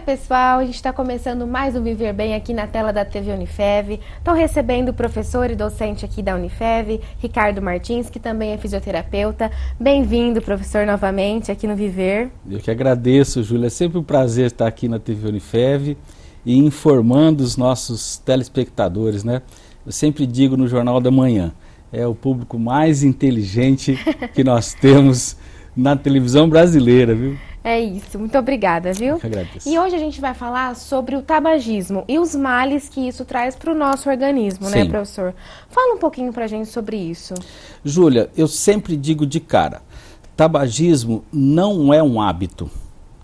pessoal, a gente está começando mais um Viver Bem aqui na tela da TV Unifev. Estou recebendo o professor e docente aqui da Unifev, Ricardo Martins, que também é fisioterapeuta. Bem-vindo, professor, novamente aqui no Viver. Eu que agradeço, Júlia. É sempre um prazer estar aqui na TV Unifev e informando os nossos telespectadores, né? Eu sempre digo no Jornal da Manhã, é o público mais inteligente que nós temos na televisão brasileira, viu? É isso, muito obrigada, viu? Eu que agradeço. E hoje a gente vai falar sobre o tabagismo e os males que isso traz para o nosso organismo, né, professor? Fala um pouquinho pra gente sobre isso. Júlia, eu sempre digo de cara, tabagismo não é um hábito,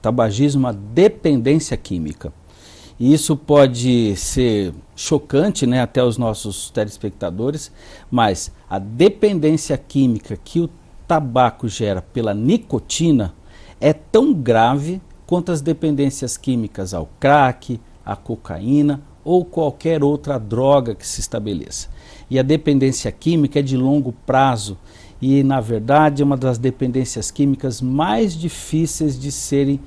tabagismo é uma dependência química. E isso pode ser chocante, né, até os nossos telespectadores, mas a dependência química que o tabaco gera pela nicotina é tão grave quanto as dependências químicas ao crack, à cocaína ou qualquer outra droga que se estabeleça. E a dependência química é de longo prazo e, na verdade, é uma das dependências químicas mais difíceis de serem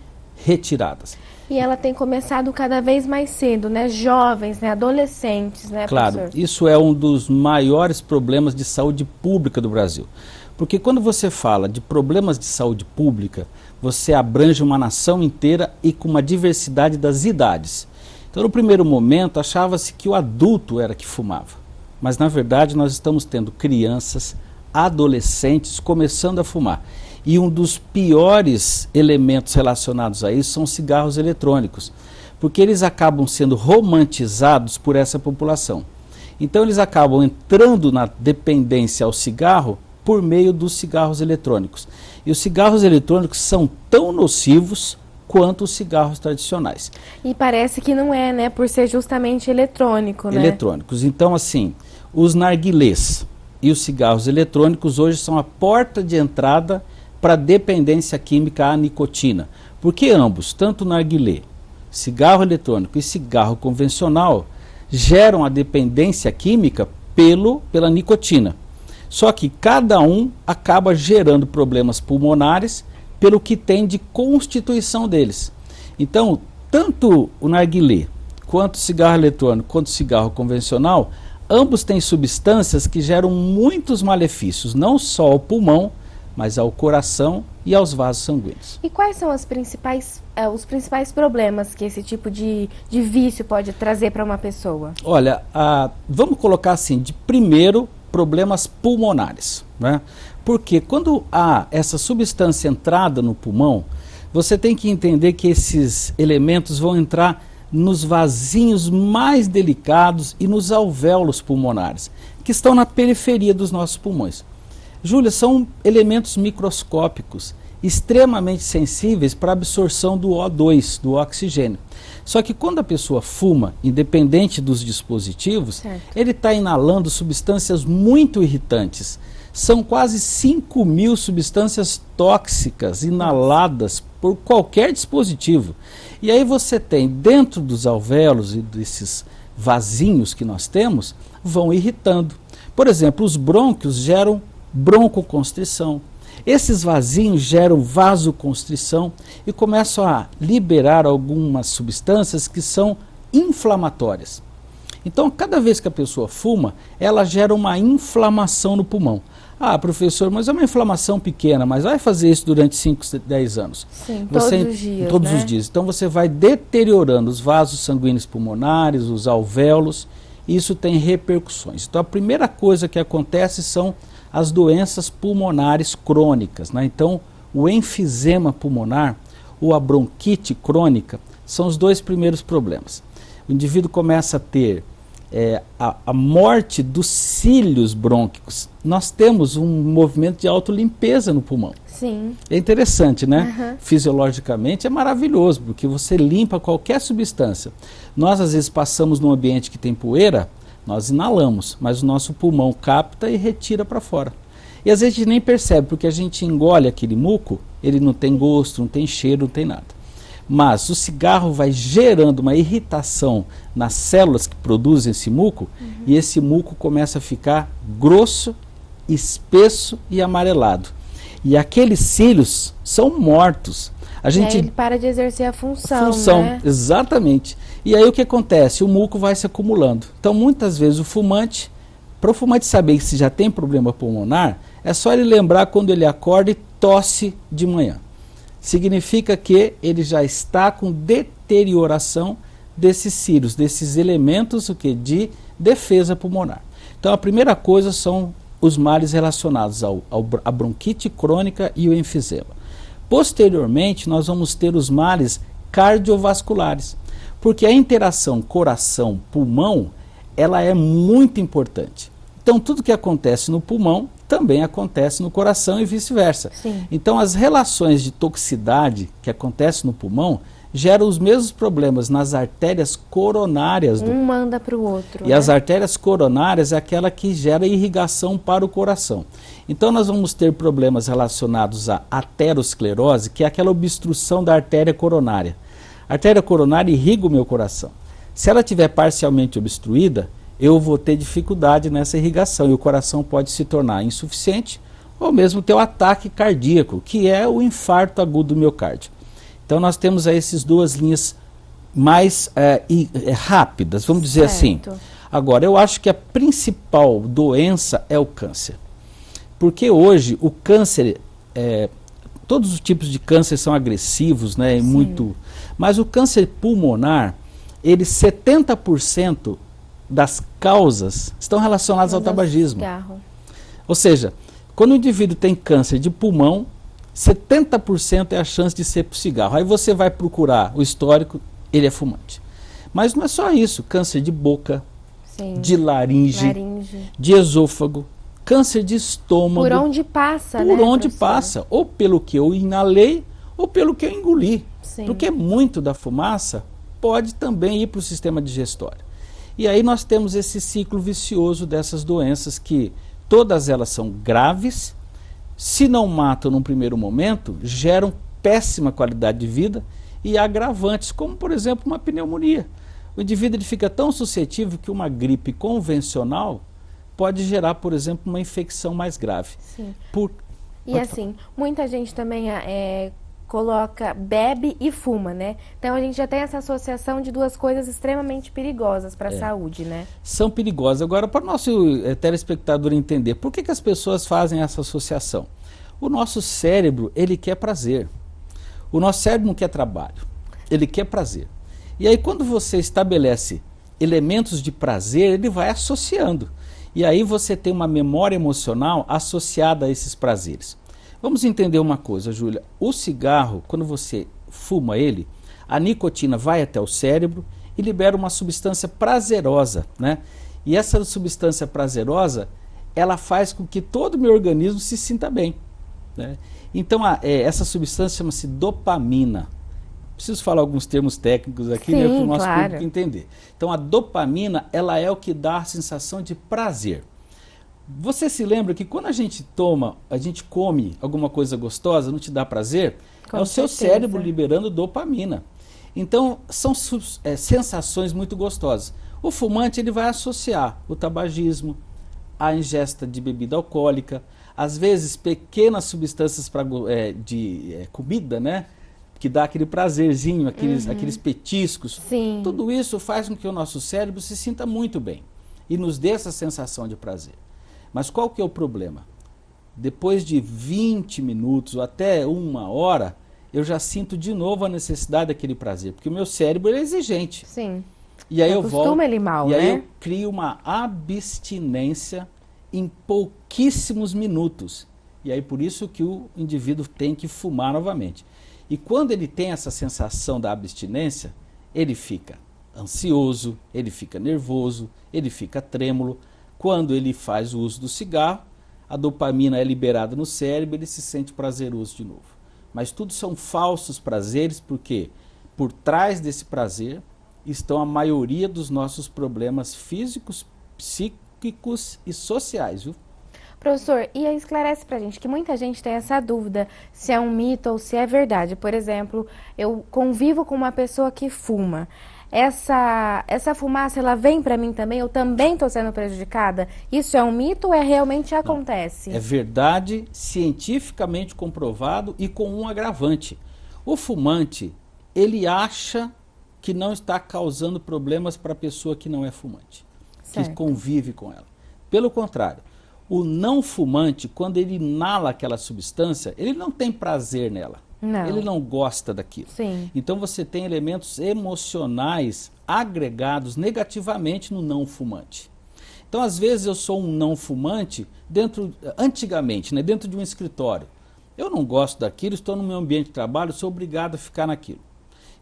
retiradas. E ela tem começado cada vez mais cedo, né? Jovens, né? Adolescentes, né, claro, professor? Isso é um dos maiores problemas de saúde pública do Brasil. Porque quando você fala de problemas de saúde pública, você abrange uma nação inteira e com uma diversidade das idades. Então, no primeiro momento, achava-se que o adulto era que fumava. Mas, na verdade, nós estamos tendo crianças, adolescentes começando a fumar. E um dos piores elementos relacionados a isso são os cigarros eletrônicos, porque eles acabam sendo romantizados por essa população. Então, eles acabam entrando na dependência ao cigarro por meio dos cigarros eletrônicos. E os cigarros eletrônicos são tão nocivos quanto os cigarros tradicionais. E parece que não é, né? Por ser justamente eletrônico, né? Eletrônicos. Então, assim, os narguilés e os cigarros eletrônicos hoje são a porta de entrada para a dependência química à nicotina. Porque ambos, tanto o narguilé, cigarro eletrônico e cigarro convencional, geram a dependência química pela nicotina. Só que cada um acaba gerando problemas pulmonares pelo que tem de constituição deles. Então, tanto o narguilé, quanto o cigarro eletrônico, quanto o cigarro convencional, ambos têm substâncias que geram muitos malefícios, não só ao pulmão, mas ao coração e aos vasos sanguíneos. E quais são os principais problemas que esse tipo de vício pode trazer para uma pessoa? Olha, vamos colocar assim, de primeiro, problemas pulmonares, né? Porque quando há essa substância entrada no pulmão, você tem que entender que esses elementos vão entrar nos vasinhos mais delicados e nos alvéolos pulmonares, que estão na periferia dos nossos pulmões. Júlia, são elementos microscópicos, extremamente sensíveis para a absorção do O2, do oxigênio. Só que quando a pessoa fuma, independente dos dispositivos, ele está inalando substâncias muito irritantes. São quase 5.000 substâncias tóxicas inaladas por qualquer dispositivo. E aí você tem, dentro dos alvéolos e desses vasinhos que nós temos, vão irritando. Por exemplo, os brônquios geram broncoconstrição. Esses vasinhos geram vasoconstrição e começam a liberar algumas substâncias que são inflamatórias. Então, cada vez que a pessoa fuma, ela gera uma inflamação no pulmão. Ah, professor, mas é uma inflamação pequena, mas vai fazer isso durante 5, 10 anos. Sim, todos os dias, todos né? os dias. Então, você vai deteriorando os vasos sanguíneos pulmonares, os alvéolos, e isso tem repercussões. Então, a primeira coisa que acontece são as doenças pulmonares crônicas, né? Então, o enfisema pulmonar ou a bronquite crônica são os dois primeiros problemas. O indivíduo começa a ter a morte dos cílios brônquicos. Nós temos um movimento de autolimpeza no pulmão. Sim. É interessante, né? Fisiologicamente é maravilhoso, porque você limpa qualquer substância. Nós, às vezes, passamos num ambiente que tem poeira, nós inalamos, mas o nosso pulmão capta e retira para fora. E às vezes a gente nem percebe, porque a gente engole aquele muco, ele não tem gosto, não tem cheiro, não tem nada. Mas o cigarro vai gerando uma irritação nas células que produzem esse muco, e esse muco começa a ficar grosso, espesso e amarelado. E aqueles cílios são mortos. A gente... E aí ele para de exercer a função, né? Exatamente. E aí o que acontece? O muco vai se acumulando. Então, muitas vezes, para o fumante saber que se já tem problema pulmonar, é só ele lembrar quando ele acorda e tosse de manhã. Significa que ele já está com deterioração desses cílios, desses elementos de defesa pulmonar. Então, a primeira coisa são os males relacionados à bronquite crônica e o enfisema. Posteriormente, nós vamos ter os males cardiovasculares, porque a interação coração-pulmão, ela é muito importante. Então, tudo que acontece no pulmão também acontece no coração e vice-versa. Então, as relações de toxicidade que acontecem no pulmão geram os mesmos problemas nas artérias coronárias. Um manda para o outro. E as artérias coronárias é aquela que gera irrigação para o coração. Então, nós vamos ter problemas relacionados à aterosclerose, que é aquela obstrução da artéria coronária. A artéria coronária irriga o meu coração. Se ela estiver parcialmente obstruída, eu vou ter dificuldade nessa irrigação e o coração pode se tornar insuficiente ou mesmo ter um ataque cardíaco, que é o infarto agudo do miocárdio. Então nós temos aí essas duas linhas mais rápidas, vamos dizer assim. Agora, eu acho que a principal doença é o câncer. Porque hoje o câncer, todos os tipos de câncer são agressivos, né? Mas o câncer pulmonar, 70% das causas estão relacionadas ao tabagismo. Ou seja, quando o indivíduo tem câncer de pulmão, 70% é a chance de ser por cigarro. Aí você vai procurar o histórico, ele é fumante. Mas não é só isso, câncer de boca, de laringe, de esôfago, câncer de estômago. Por onde passa, né? Por onde passa, ou pelo que eu inalei, ou pelo que eu engoli. Porque muito da fumaça pode também ir para o sistema digestório. E aí nós temos esse ciclo vicioso dessas doenças que todas elas são graves, se não matam num primeiro momento, geram péssima qualidade de vida e agravantes, como por exemplo uma pneumonia. O indivíduo ele fica tão suscetível que uma gripe convencional pode gerar, por exemplo, uma infecção mais grave. E assim, muita gente também bebe e fuma, né? Então a gente já tem essa associação de duas coisas extremamente perigosas para a saúde, né? São perigosas. Agora, para o nosso telespectador entender, por que as pessoas fazem essa associação? O nosso cérebro, ele quer prazer. O nosso cérebro não quer trabalho, ele quer prazer. E aí quando você estabelece elementos de prazer, ele vai associando. E aí você tem uma memória emocional associada a esses prazeres. Vamos entender uma coisa, Júlia. O cigarro, quando você fuma ele, a nicotina vai até o cérebro e libera uma substância prazerosa, né? E essa substância prazerosa, ela faz com que todo o meu organismo se sinta bem, né? Então, essa substância chama-se dopamina. Preciso falar alguns termos técnicos aqui, né, para o nosso público entender. Então, a dopamina, ela é o que dá a sensação de prazer. Você se lembra que quando a gente come alguma coisa gostosa, não te dá prazer? É o seu cérebro liberando dopamina. Então, são sensações muito gostosas. O fumante ele vai associar o tabagismo, a ingesta de bebida alcoólica, às vezes pequenas substâncias de comida, né? Que dá aquele prazerzinho, aqueles petiscos. Tudo isso faz com que o nosso cérebro se sinta muito bem e nos dê essa sensação de prazer. Mas qual que é o problema? Depois de 20 minutos ou até 1 hora, eu já sinto de novo a necessidade daquele prazer, porque o meu cérebro ele é exigente. E aí eu volto, aí eu crio uma abstinência em pouquíssimos minutos. E aí por isso que o indivíduo tem que fumar novamente. E quando ele tem essa sensação da abstinência, ele fica ansioso, ele fica nervoso, ele fica trêmulo. Quando ele faz o uso do cigarro, a dopamina é liberada no cérebro, ele se sente prazeroso de novo. Mas tudo são falsos prazeres, porque por trás desse prazer estão a maioria dos nossos problemas físicos, psíquicos e sociais, viu? Professor, e aí esclarece pra gente que muita gente tem essa dúvida se é um mito ou se é verdade. Por exemplo, eu convivo com uma pessoa que fuma. Essa fumaça, ela vem para mim também? Eu também estou sendo prejudicada? Isso é um mito ou realmente acontece? É verdade, cientificamente comprovado e com um agravante. O fumante, ele acha que não está causando problemas para a pessoa que não é fumante, que convive com ela. Pelo contrário, o não fumante, quando ele inala aquela substância, ele não tem prazer nela. Não. Ele não gosta daquilo. Sim. Então você tem elementos emocionais agregados negativamente no não fumante. Então, às vezes, eu sou um não fumante antigamente, né, dentro de um escritório. Eu não gosto daquilo, estou no meu ambiente de trabalho, sou obrigado a ficar naquilo.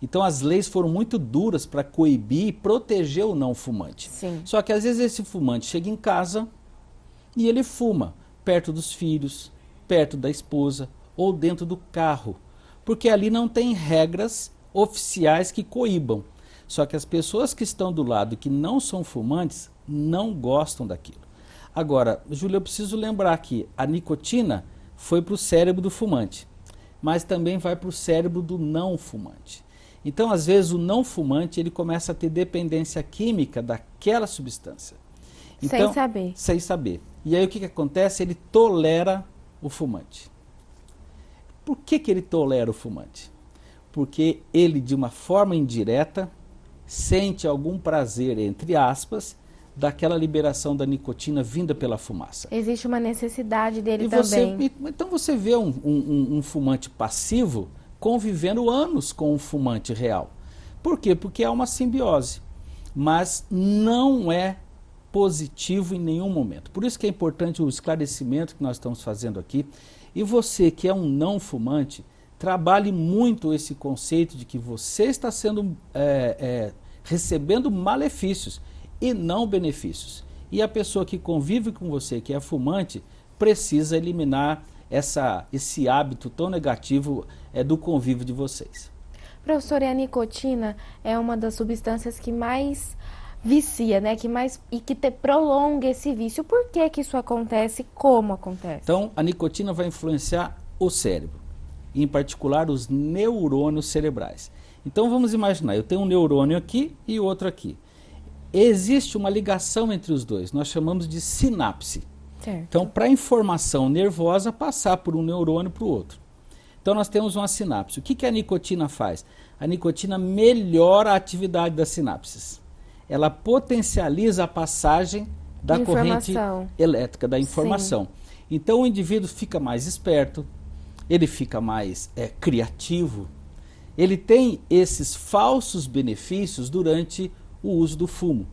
Então, as leis foram muito duras para coibir e proteger o não fumante. Sim. Só que, às vezes, esse fumante chega em casa e ele fuma perto dos filhos, perto da esposa ou dentro do carro, porque ali não tem regras oficiais que coíbam. Só que as pessoas que estão do lado que não são fumantes não gostam daquilo. Agora, Júlia, eu preciso lembrar que a nicotina foi para o cérebro do fumante, mas também vai para o cérebro do não fumante. Então, às vezes, o não fumante ele começa a ter dependência química daquela substância. Então, sem saber. Sem saber. E aí o que acontece? Ele tolera o fumante. Por que ele tolera o fumante? Porque ele, de uma forma indireta, sente algum prazer, entre aspas, daquela liberação da nicotina vinda pela fumaça. Existe uma necessidade dele também. Então você vê um fumante passivo convivendo anos com um fumante real. Por quê? Porque há uma simbiose. Mas não é positivo em nenhum momento. Por isso que é importante o esclarecimento que nós estamos fazendo aqui. E você que é um não fumante, trabalhe muito esse conceito de que você está sendo recebendo malefícios e não benefícios. E a pessoa que convive com você, que é fumante, precisa eliminar esse hábito tão negativo do convívio de vocês. Professor, e a nicotina é uma das substâncias que mais vicia, né? Que prolonga esse vício. Por que isso acontece? Como acontece? Então, a nicotina vai influenciar o cérebro, em particular os neurônios cerebrais. Então, vamos imaginar, eu tenho um neurônio aqui e outro aqui. Existe uma ligação entre os dois, nós chamamos de sinapse. Certo. Então, para a informação nervosa passar por um neurônio para o outro. Então, nós temos uma sinapse. O que a nicotina faz? A nicotina melhora a atividade das sinapses. Ela potencializa a passagem da corrente elétrica, da informação. Sim. Então, o indivíduo fica mais esperto, ele fica mais criativo, ele tem esses falsos benefícios durante o uso do fumo.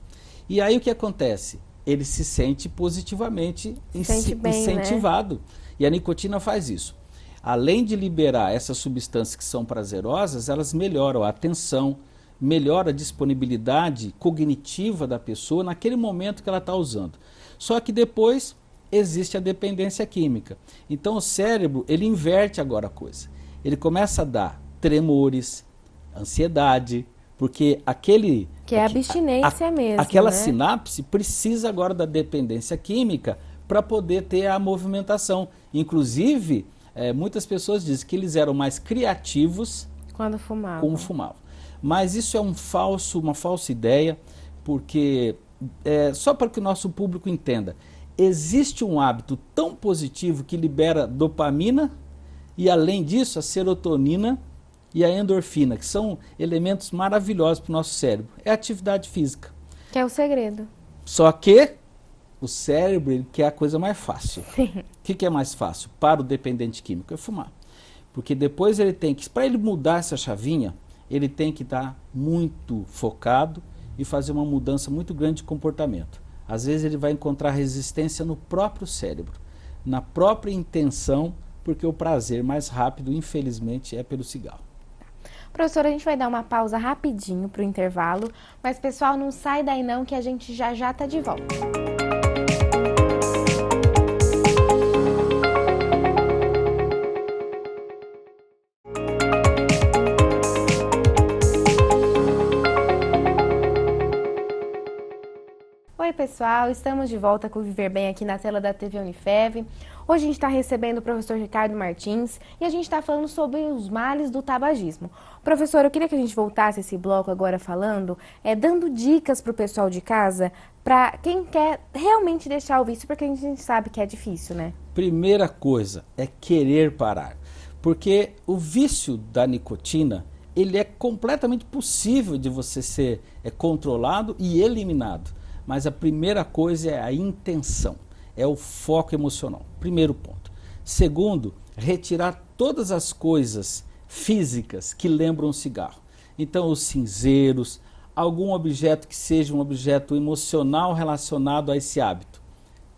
E aí o que acontece? Ele se sente positivamente incentivado. Né? E a nicotina faz isso. Além de liberar essas substâncias que são prazerosas, elas melhoram a atenção, melhora a disponibilidade cognitiva da pessoa naquele momento que ela está usando. Só que depois existe a dependência química. Então o cérebro, ele inverte agora a coisa. Ele começa a dar tremores, ansiedade, porque aquele... Que é abstinência mesmo, aquela né? sinapse precisa agora da dependência química para poder ter a movimentação. Inclusive, muitas pessoas dizem que eles eram mais criativos quando fumavam. Mas isso é uma falsa ideia, porque, só para que o nosso público entenda, existe um hábito tão positivo que libera dopamina e, além disso, a serotonina e a endorfina, que são elementos maravilhosos para o nosso cérebro. É a atividade física. Que é o segredo. Só que o cérebro ele quer a coisa mais fácil. Sim. O que é mais fácil para o dependente químico? É fumar. Porque depois ele tem que, para ele mudar essa chavinha, ele tem que estar muito focado e fazer uma mudança muito grande de comportamento. Às vezes ele vai encontrar resistência no próprio cérebro, na própria intenção, porque o prazer mais rápido, infelizmente, é pelo cigarro. Professora, a gente vai dar uma pausa rapidinho para o intervalo, mas pessoal, não sai daí não que a gente já está de volta. Oi pessoal, estamos de volta com o Viver Bem aqui na tela da TV Unifev. Hoje a gente está recebendo o professor Ricardo Martins e a gente está falando sobre os males do tabagismo. Professor, eu queria que a gente voltasse esse bloco agora falando, dando dicas para o pessoal de casa, para quem quer realmente deixar o vício, porque a gente sabe que é difícil, né? Primeira coisa é querer parar. Porque o vício da nicotina, ele é completamente possível de você ser controlado e eliminado. Mas a primeira coisa é a intenção, é o foco emocional. Primeiro ponto. Segundo, retirar todas as coisas físicas que lembram o cigarro. Então, os cinzeiros, algum objeto que seja um objeto emocional relacionado a esse hábito.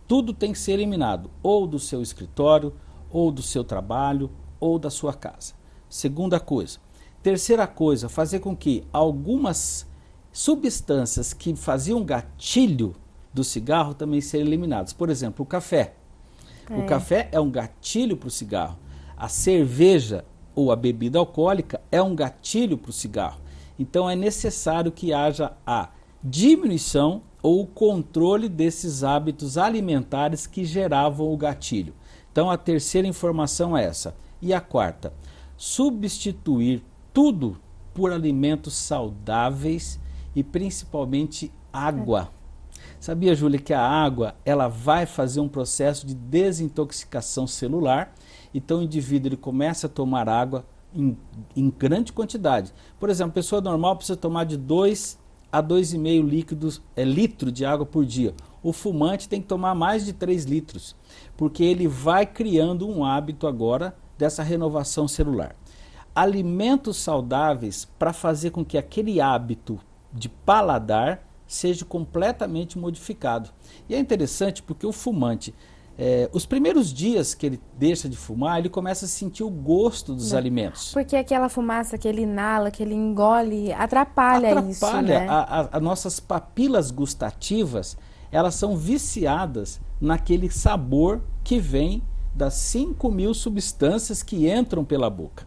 Tudo tem que ser eliminado, ou do seu escritório, ou do seu trabalho, ou da sua casa. Segunda coisa. Terceira coisa, fazer com que algumas substâncias que faziam gatilho do cigarro também sejam eliminadas. Por exemplo, o café. O café é um gatilho para o cigarro. A cerveja ou a bebida alcoólica é um gatilho para o cigarro. Então é necessário que haja a diminuição ou o controle desses hábitos alimentares que geravam o gatilho. Então a terceira informação é essa. E a quarta, substituir tudo por alimentos saudáveis e principalmente água. Sabia, Júlia, que a água ela vai fazer um processo de desintoxicação celular? Então o indivíduo ele começa a tomar água em grande quantidade. Por exemplo, a pessoa normal precisa tomar de 2 a 2,5 litro de água por dia. O fumante tem que tomar mais de 3 litros, porque ele vai criando um hábito agora dessa renovação celular. Alimentos saudáveis para fazer com que aquele hábito de paladar seja completamente modificado. E é interessante porque o fumante, os primeiros dias que ele deixa de fumar, ele começa a sentir o gosto dos alimentos. Porque aquela fumaça que ele inala, que ele engole, atrapalha isso, né? As nossas papilas gustativas, elas são viciadas naquele sabor que vem das 5.000 substâncias que entram pela boca.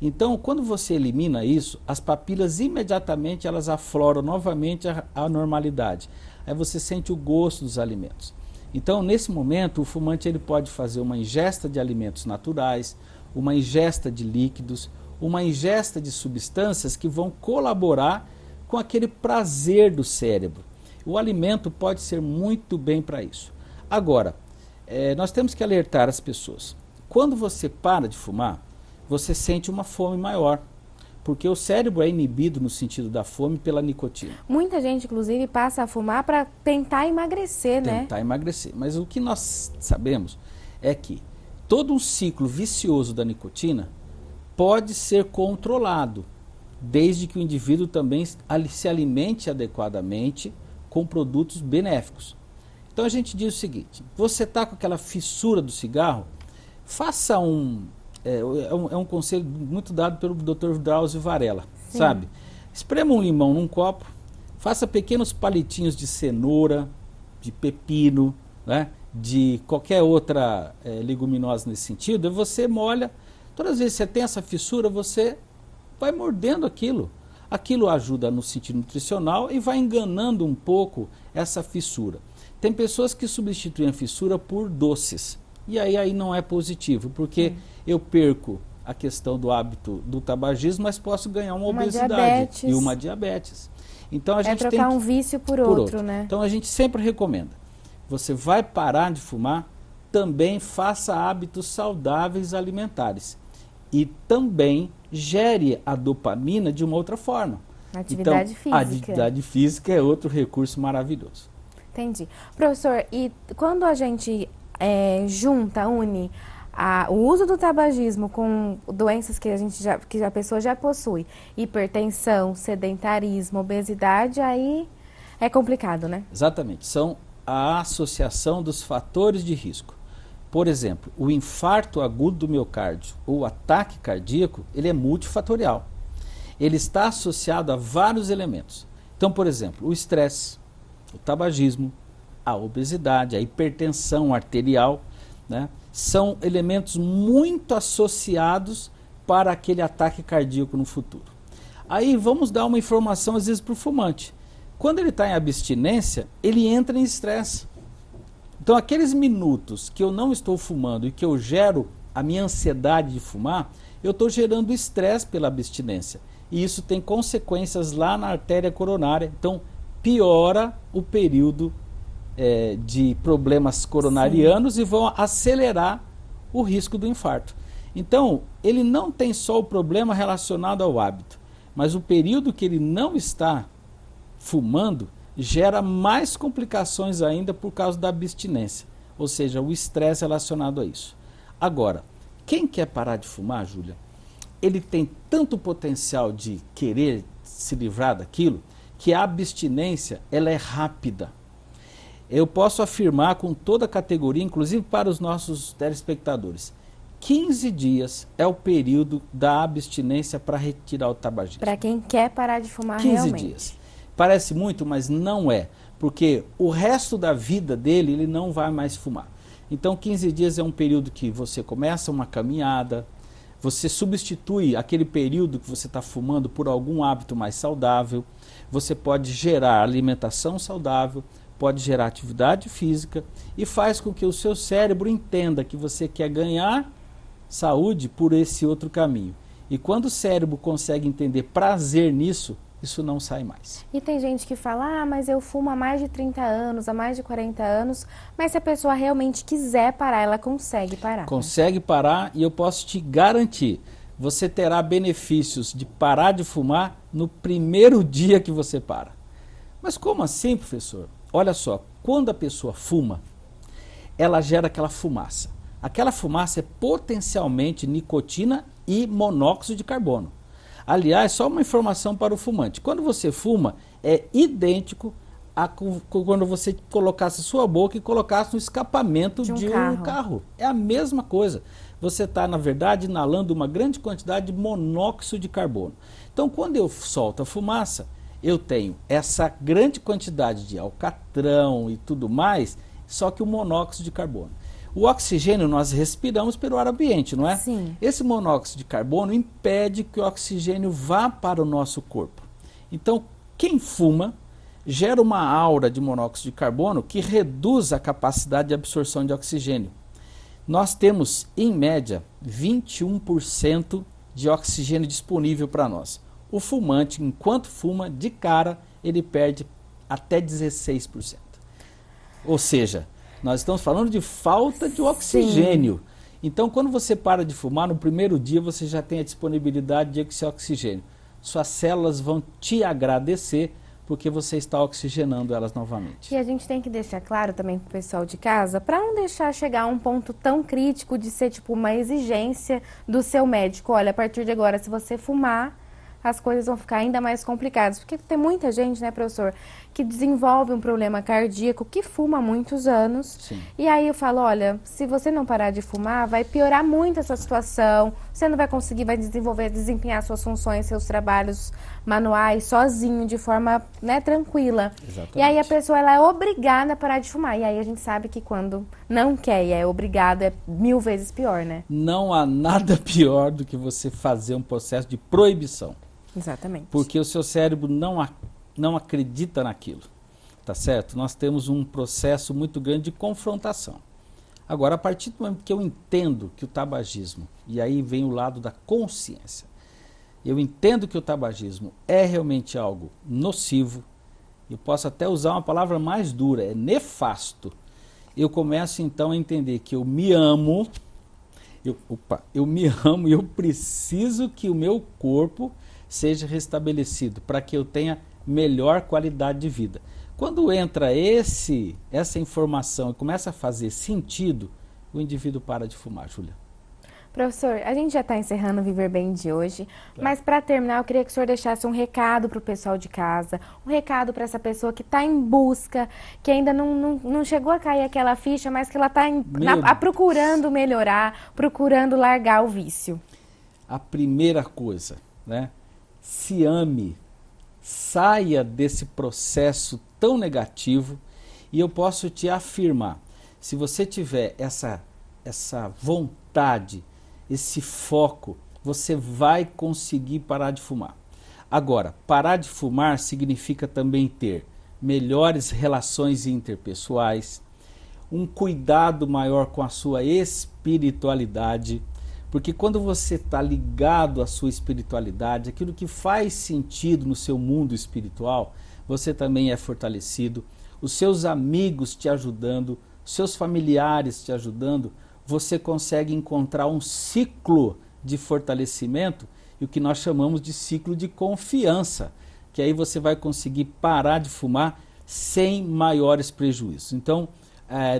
Então, quando você elimina isso, as papilas imediatamente elas afloram novamente a normalidade. Aí você sente o gosto dos alimentos. Então, nesse momento, o fumante ele pode fazer uma ingesta de alimentos naturais, uma ingesta de líquidos, uma ingesta de substâncias que vão colaborar com aquele prazer do cérebro. O alimento pode ser muito bem para isso. Agora, nós temos que alertar as pessoas. Quando você para de fumar, você sente uma fome maior, porque o cérebro é inibido no sentido da fome pela nicotina. Muita gente, inclusive, passa a fumar para tentar emagrecer, né? Tentar emagrecer. Mas o que nós sabemos é que todo um ciclo vicioso da nicotina pode ser controlado, desde que o indivíduo também se alimente adequadamente com produtos benéficos. Então a gente diz o seguinte, você está com aquela fissura do cigarro, faça é um conselho muito dado pelo Dr. Drauzio Varela, Sim. sabe? Esprema um limão num copo, faça pequenos palitinhos de cenoura, de pepino, né? De qualquer outra leguminosa nesse sentido, e você molha. Todas as vezes que você tem essa fissura, você vai mordendo aquilo. Aquilo ajuda no sentido nutricional e vai enganando um pouco essa fissura. Tem pessoas que substituem a fissura por doces. E aí não é positivo, porque eu perco a questão do hábito do tabagismo, mas posso ganhar uma obesidade diabetes. E uma diabetes. Então a gente trocar tem um vício por outro, né? Então a gente sempre recomenda, você vai parar de fumar, também faça hábitos saudáveis alimentares. E também gere a dopamina de uma outra forma. Atividade física. A atividade física é outro recurso maravilhoso. Entendi. Professor, e quando a gente une o uso do tabagismo com doenças que a pessoa já possui, hipertensão, sedentarismo, obesidade, aí é complicado, né? Exatamente. São a associação dos fatores de risco. Por exemplo, o infarto agudo do miocárdio ou ataque cardíaco, ele é multifatorial. Ele está associado a vários elementos. Então, por exemplo, o estresse, o tabagismo, a obesidade, a hipertensão arterial, né, são elementos muito associados para aquele ataque cardíaco no futuro. Aí vamos dar uma informação às vezes para o fumante. Quando ele está em abstinência, ele entra em estresse. Então aqueles minutos que eu não estou fumando e que eu gero a minha ansiedade de fumar, eu estou gerando estresse pela abstinência. E isso tem consequências lá na artéria coronária. Então piora o período de problemas coronarianos. Sim. E vão acelerar o risco do infarto. Então, ele não tem só o problema relacionado ao hábito, mas o período que ele não está fumando gera mais complicações ainda por causa da abstinência, ou seja, o estresse relacionado a isso. Agora, quem quer parar de fumar, Júlia, ele tem tanto potencial de querer se livrar daquilo, que a abstinência ela é rápida. Eu posso afirmar com toda a categoria, inclusive para os nossos telespectadores, 15 dias é o período da abstinência para retirar o tabagismo. Para quem quer parar de fumar 15 realmente. dias. Parece muito, mas não é. Porque o resto da vida dele, ele não vai mais fumar. Então, 15 dias é um período que você começa uma caminhada, você substitui aquele período que você está fumando por algum hábito mais saudável, você pode gerar alimentação saudável, pode gerar atividade física e faz com que o seu cérebro entenda que você quer ganhar saúde por esse outro caminho. E quando o cérebro consegue entender prazer nisso, isso não sai mais. E tem gente que fala, mas eu fumo há mais de 30 anos, há mais de 40 anos, mas se a pessoa realmente quiser parar, ela consegue parar. Consegue parar e eu posso te garantir, você terá benefícios de parar de fumar no primeiro dia que você para. Mas como assim, professor? Olha só, quando a pessoa fuma, ela gera aquela fumaça. Aquela fumaça é potencialmente nicotina e monóxido de carbono. Aliás, só uma informação para o fumante. Quando você fuma, é idêntico a quando você colocasse sua boca e colocasse no escapamento de um carro. É a mesma coisa. Você está, na verdade, inalando uma grande quantidade de monóxido de carbono. Então, quando eu solto a fumaça, eu tenho essa grande quantidade de alcatrão e tudo mais, só que o monóxido de carbono. O oxigênio nós respiramos pelo ar ambiente, não é? Sim. Esse monóxido de carbono impede que o oxigênio vá para o nosso corpo. Então, quem fuma gera uma aura de monóxido de carbono que reduz a capacidade de absorção de oxigênio. Nós temos, em média, 21% de oxigênio disponível para nós. O fumante, enquanto fuma, de cara, ele perde até 16%. Ou seja, nós estamos falando de falta de oxigênio. Sim. Então, quando você para de fumar, no primeiro dia você já tem a disponibilidade de oxigênio. Suas células vão te agradecer porque você está oxigenando elas novamente. E a gente tem que deixar claro também para o pessoal de casa, para não deixar chegar a um ponto tão crítico de ser tipo uma exigência do seu médico. Olha, a partir de agora, se você fumar, as coisas vão ficar ainda mais complicadas. Porque tem muita gente, né, professor, que desenvolve um problema cardíaco, que fuma há muitos anos. Sim. E aí eu falo, olha, se você não parar de fumar, vai piorar muito essa situação. Você não vai conseguir, vai desempenhar suas funções, seus trabalhos manuais sozinho, de forma, né, tranquila. Exatamente. E aí a pessoa ela é obrigada a parar de fumar. E aí a gente sabe que quando não quer e é obrigado, é 1000 vezes pior, né? Não há nada pior do que você fazer um processo de proibição. Exatamente. Porque o seu cérebro não acredita naquilo, tá certo? Nós temos um processo muito grande de confrontação. Agora, a partir do momento que eu entendo que o tabagismo, e aí vem o lado da consciência, eu entendo que o tabagismo é realmente algo nocivo, eu posso até usar uma palavra mais dura, é nefasto. Eu começo então a entender que eu me amo, eu me amo e eu preciso que o meu corpo seja restabelecido para que eu tenha melhor qualidade de vida. Quando entra essa informação e começa a fazer sentido, o indivíduo para de fumar, Júlia. Professor, a gente já está encerrando o Viver Bem de hoje, mas para terminar eu queria que o senhor deixasse um recado para o pessoal de casa, um recado para essa pessoa que está em busca, que ainda não chegou a cair aquela ficha, mas que ela está procurando melhorar, procurando largar o vício. A primeira coisa, né? Se ame, saia desse processo tão negativo e eu posso te afirmar, se você tiver essa vontade, esse foco, você vai conseguir parar de fumar. Agora, parar de fumar significa também ter melhores relações interpessoais, um cuidado maior com a sua espiritualidade, porque quando você está ligado à sua espiritualidade, aquilo que faz sentido no seu mundo espiritual, você também é fortalecido, os seus amigos te ajudando, os seus familiares te ajudando, você consegue encontrar um ciclo de fortalecimento e o que nós chamamos de ciclo de confiança, que aí você vai conseguir parar de fumar sem maiores prejuízos. Então,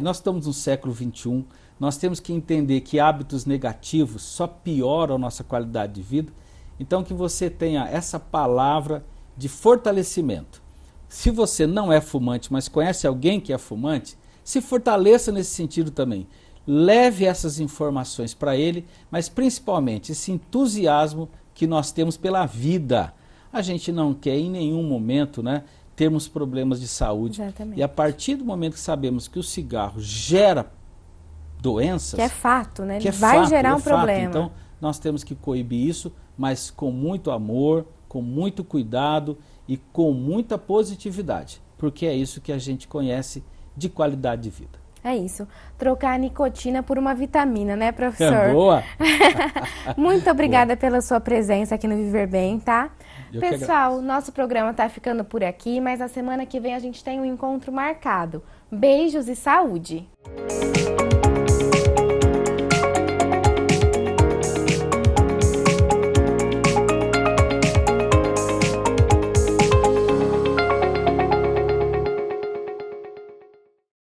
nós estamos no século XXI, nós temos que entender que hábitos negativos só pioram a nossa qualidade de vida, então que você tenha essa palavra de fortalecimento. Se você não é fumante, mas conhece alguém que é fumante, se fortaleça nesse sentido também. Leve essas informações para ele, mas principalmente esse entusiasmo que nós temos pela vida. A gente não quer em nenhum momento, né, termos problemas de saúde. Exatamente. E a partir do momento que sabemos que o cigarro gera doenças... Que é fato, né? Que Ele vai gerar um problema. Então, nós temos que coibir isso, mas com muito amor, com muito cuidado e com muita positividade, porque é isso que a gente conhece de qualidade de vida. É isso. Trocar a nicotina por uma vitamina, né, professor? É boa? Muito obrigada pela sua presença aqui no Viver Bem, tá? Pessoal, nosso programa tá ficando por aqui, mas na semana que vem a gente tem um encontro marcado. Beijos e saúde!